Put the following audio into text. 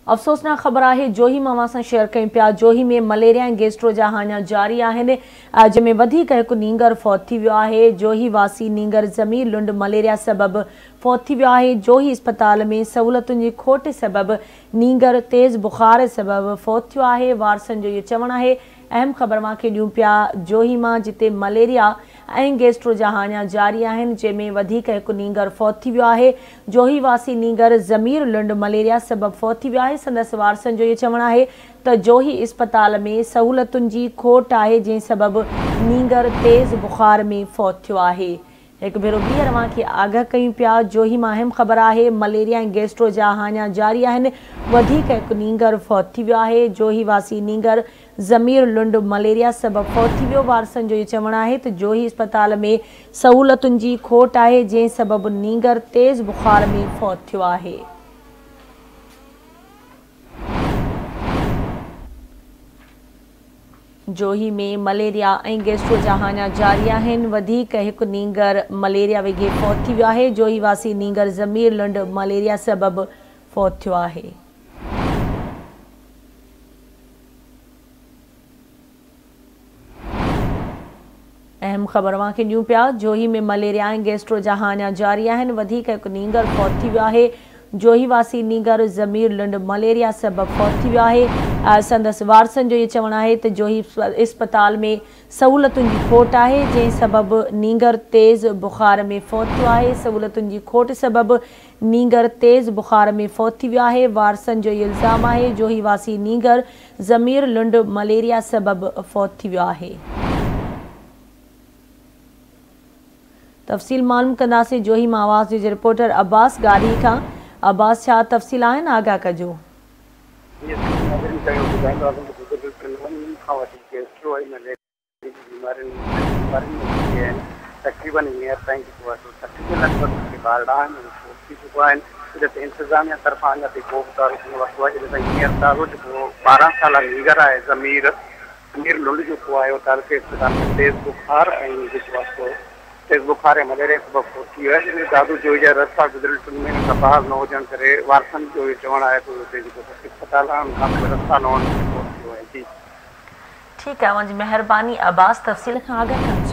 अफ़सोसनाक ख़बर है जोही मां सां शेयर कयूं पिया। जोही में मलेरिया ऐं गैस्ट्रो जा हाना जारी आहिनि, जंहिंमें वधीक हिकु नींगर फौत थी वियो आहे। जोही वासी नींगर ज़मीर लुंड मलेरिया सबबि फौत थी वियो आहे। जोही अस्पताल में सहूलतुनि जी खोट सबबि नींगर तेज़ बुखार सबबि फौत थियो आहे। वारसनि जो इहो चवणु आहे। अहम ख़बर मां खे ॾियूं पिया। जोही मां जिते मलेरिया ऐं गैस्ट्रो जा हाना जारी आहिनि, जंहिंमें वधीक हिकु नींगर फौत थी वियो आहे। जोही वासी नींगर ज़मीर लुंड मलेरिया सबबि फौत थी वियो आहे। संदसि वारसनि जो इहो चवणु आहे त जोही अस्पताल में सहूलतुनि जी खोट आहे, जंहिं सबबि नींगर तेज़ बुखार में फौत थियो आहे। हिकु भेरो ॿीहर अवां खे आगाह कयूं पिया। जोही मां अहम ख़बर आहे, मलेरिया ऐं गैस्ट्रो जा हाना जारी आहिनि, वधीक हिकु नींगर फौत थी वियो आहे। जोही वासी नींगर ज़मीर लुंड मलेरिया सबबि फौत थी वियो। वारसनि जो इहो चवणु आहे त जोही अस्पताल में सहूलतुनि जी खोट आहे, जंहिं सबबि नींगर तेज़ बुखार में फौत थियो आहे। जोही में मलेरिया ऐं गैस्ट्रो जा हाना जारी आहिनि, वधीक हिकु नींगर मलेरिया वेघे फौत थी वियो आहे। जोही वासी नींगर ज़मीर लुंड मलेरिया सबबि फौत थियो आहे। अहम ख़बर मां खे ॾियूं पिया। जोही में मलेरिया ऐं गैस्ट्रो जा हाना जारी आहिनि, वधीक हिकु नींगर फौत थी वियो आहे। जोही वासी नींगर ज़मीर लुंड मलेरिया सबबि फौत थी वियो आहे। संदसि वारसनि जो इहो चवणु आहे त जोही अस्पताल में सहूलतुनि जी खोट आहे, जंहिं सबबि नींगर तेज़ बुखार में फौत थियो आहे। सहूलतुनि जी खोट सबबि नींगर तेज़ बुखार में फौत थी वियो आहे। वारसनि जो इहो इल्ज़ाम आहे। जोही वासी नींगर ज़मीर लुंड मलेरिया सबबि फौत थी वियो आहे। तफ़सील मालूम कंदासीं जोही मां आवाज़ जे रिपोर्टर अब्बास गारी खां। अब्बास, छा तफ़सील आहिनि, आगाह कजो। तकरीबन इंतजामिया तरफा 12 साल नीगर आहे। ज़मीर लुंड जो आहे अस्पताल में तेज़ बुखार तेज़ बुखार ऐं मलेरिया सबबि फौत थी वियो आहे। दादू जोही जा रस्ता गुज़िरियल 3 महीननि खां बहाल न हुजण करे वारसनि जो इहो चवणु आहे त जेको अस्पताल आहे उनखां रस्ता न हुअण करे फौत थियो आहे। जी ठीकु आहे, मुंहिंजी महिरबानी अब्बास, तफ़सील खां आगाह कयो।